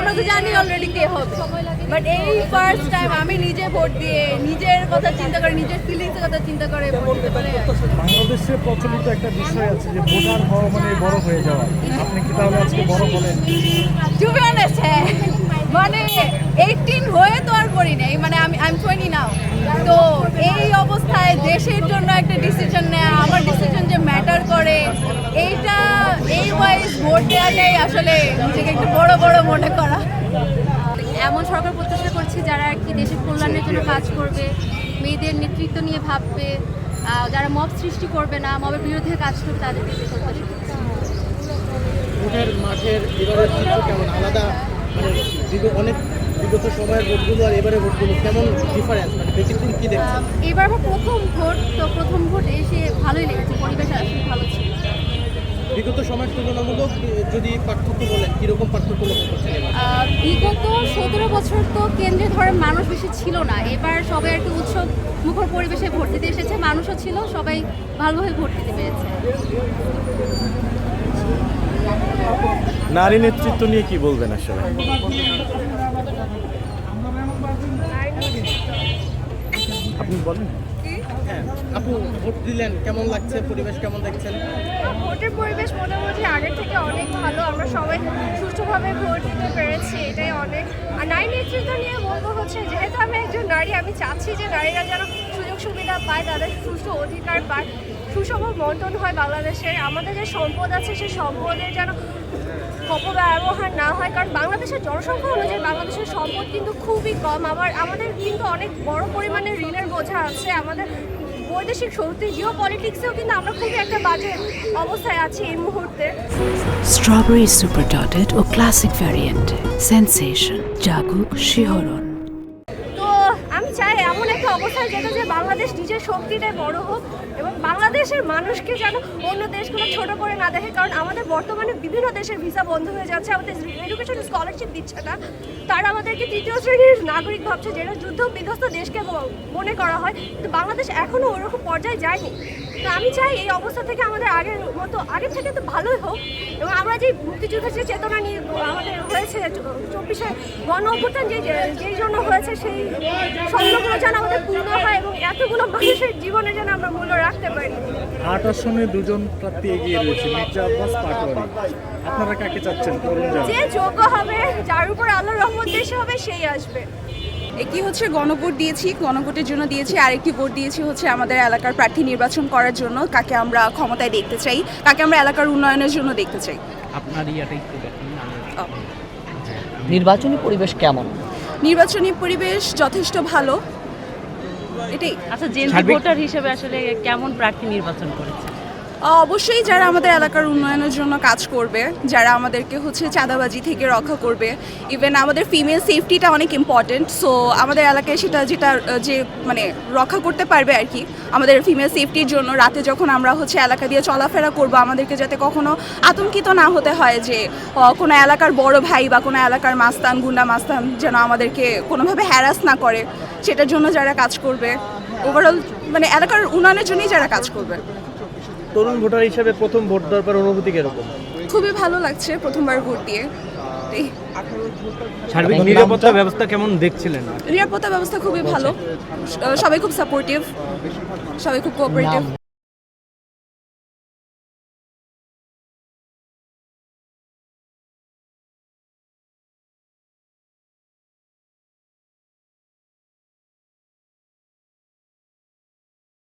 আমরা তো জানি অলরেডি কে হবে, বাট এই ফার্স্ট টাইম আমি নিজে ভোট দিয়ে নিজের কথা চিন্তা করে নিজের ফিলিংসের কথা চিন্তা করে ভোট দিতে পারে। বাংলাদেশে প্রচলিত একটা বিষয় আছে যে ভোটার হওয়া মানে বড় হয়ে যাওয়া, আপনি কি তাহলে আজকে বড় হলেন? টু বি অনেস্ট, হ্যাঁ, মানে 18 হয়ে তো আর করি নাই, মানে I'm 20 নাও। তো এই অবস্থায় দেশের জন্য একটা ডিসিশন নেওয়া, আমার ডিসিশন যে ম্যাটার করে, এইটা এই ওয়াইজ ভোট দেওয়াটাই আসলে নিজেকে একটু বড় বড় মনে করা। এমন সরকার প্রত্যাশা করছি যারা আর কি দেশের কল্যাণের জন্য কাজ করবে, মেয়েদের নেতৃত্ব নিয়ে ভাববে, যারা মব সৃষ্টি করবে না, মবের বিরুদ্ধে কাজ করবে, তাদেরকে প্রত্যাশা করছি। ভোটের মাঠের এবারের চিত্র কেমন আলাদা, মানে বিগত সময়ের ভোটগুলো আর এবারের ভোটগুলো কেমন ডিফারেন্স, মানে ব্যতিক্রম কি দেখছেন? এবার আমার প্রথম ভোট, তো প্রথম ভোট এসে ভালোই লেগেছে, পরিবেশ আসলে ভালো ছিল। বিগত সময়ের তুলনামূলক যদি পার্থক্য বলেন, কীরকম পার্থক্য লক্ষ্য করছেন? বিগত 17 বছর তো কেন্দ্রে ধরেন মানুষ বেশি ছিল না, এবার সবাই আর কি উৎসব মুখর পরিবেশে ভোট দিতে এসেছে, মানুষও ছিল, সবাই ভালোভাবে ভোট দিতে পেরেছে। নারী নেতৃত্ব নিয়ে কি বলবেন আসলে? আপনি বলেন। হ্যাঁ আপু, ভোট দিলেন, কেমন লাগছে, পরিবেশ কেমন দেখছেন? ভোটের পরিবেশ মোটামুটি আগের থেকে অনেক ভালো, আমরা সবাই সুষ্ঠুভাবে ভোট দিতে পেরেছি, এটাই অনেক। আর নারী নেতৃত্ব নিয়ে বলবো হচ্ছে, যেহেতু আমি একজন নারী, আমি চাচ্ছি যে নারীরা যেন সুযোগ সুবিধা পায়, তাদের সুষ্ঠু অধিকার পায়, সুষম বন্টন হয় বাংলাদেশের। আমাদের যে সম্পদ আছে সেই সম্পদের যেন অপব্যবহার না হয়, কারণ বাংলাদেশের জনসংখ্যা অনুযায়ী বাংলাদেশের সম্পদ কিন্তু খুবই কম। আমাদের কিন্তু অনেক বড় পরিমাণে ঋণের বোঝা আছে, আমাদের বৈদেশিক শক্তি জিও পলিটিক্সেও কিন্তু আমরা খুবই একটা বাজে অবস্থায় আছি এই মুহূর্তে। স্ট্রবেরি সুপার ডটেড ও ক্লাসিক ভ্যারিয়েন্টে সেন্সেশন জাগুক শিহরণ। তো আমি চাই এমন একটা অবস্থায় যেটা যে বাংলাদেশ নিজের শক্তিটাই বড় হোক এবং বাংলাদেশের মানুষকে যেন অন্য দেশগুলো ছোট করে না দেখে, কারণ আমাদের বর্তমানে বিভিন্ন দেশের ভিসা বন্ধ হয়ে যাচ্ছে, আমাদের এডুকেশন স্কলারশিপ দিচ্ছে না, তারা আমাদেরকে তৃতীয় শ্রেণীর নাগরিক ভাবছে, যেটা যুদ্ধ বিধ্বস্ত দেশকে মনে করা হয়, কিন্তু বাংলাদেশ এখনও ওরকম পর্যায়ে যায়নি। তো আমি চাই এই অবস্থা থেকে আমাদের আগের থেকে তো ভালোই হোক, এবং আমরা যে মুক্তিযুদ্ধের যে চেতনা নিয়ে আমাদের হয়েছে 24শে গণ অভ্যুত্থান যেই জন্য হয়েছে, সেই স্বপ্নগুলো যেন আমাদের পূর্ণ হয় এবং এতগুলো মানুষের জীবনে যেন আমরা মূল্য রাখতে পারি। 8 আসনে দুজন প্রার্থী এগিয়ে রয়েছে, মির্জা আব্বাস, পাটোয়ারি। আপনারা কাকে চাচ্ছেন? যে যোগ্য হবে, যার উপর আল্লাহর রহমত বেশি হবে, সেই আসবে। একটি হচ্ছে গণভোট দিয়েছি, গণভোটের জন্য দিয়েছি, আরেকটি ভোট দিয়েছি হচ্ছে আমাদের এলাকার প্রার্থী নির্বাচন করার জন্য, কাকে আমরা ক্ষমতায় দেখতে চাই, কাকে আমরা এলাকার উন্নয়নের জন্য দেখতে চাই। আপনার ইয়াটা একটু দেখেন। নির্বাচনী পরিবেশ কেমন? নির্বাচনী পরিবেশ যথেষ্ট ভালো, এটাই। আচ্ছা, জেনজি ভোটার হিসেবে আসলে কেমন প্রার্থী নির্বাচন করেছে? অবশ্যই যারা আমাদের এলাকার উন্নয়নের জন্য কাজ করবে, যারা আমাদেরকে হচ্ছে চাঁদাবাজি থেকে রক্ষা করবে, ইভেন আমাদের ফিমেল সেফটিটা অনেক ইম্পর্টেন্ট, সো আমাদের এলাকায় যেটা যে মানে রক্ষা করতে পারবে আর কি, আমাদের ফিমেল সেফটির জন্য রাতে যখন আমরা হচ্ছে এলাকা দিয়ে চলাফেরা করব, আমাদেরকে যাতে কখনো আতঙ্কিত না হতে হয় যে কোনো এলাকার বড় ভাই বা কোনো এলাকার মাস্তান, গুন্ডা মাস্তান যেন আমাদেরকে কোনোভাবে হ্যারাস না করে, সেটার জন্য যারা কাজ করবে, ওভারঅল মানে এলাকার উন্নয়নের জন্যই যারা কাজ করবে। তরুণ ভোটার হিসেবে প্রথম ভোট দেওয়ার পর অনুভূতি কিরকম? খুবই ভালো লাগছে প্রথমবার ভোট দিয়ে। সার্বিক নিরাপত্তা ব্যবস্থা কেমন দেখছিলেন? নিরাপত্তা ব্যবস্থা খুবই ভালো, সবাই খুব সাপোর্টিভ, সবাই খুব কোঅপারেটিভ।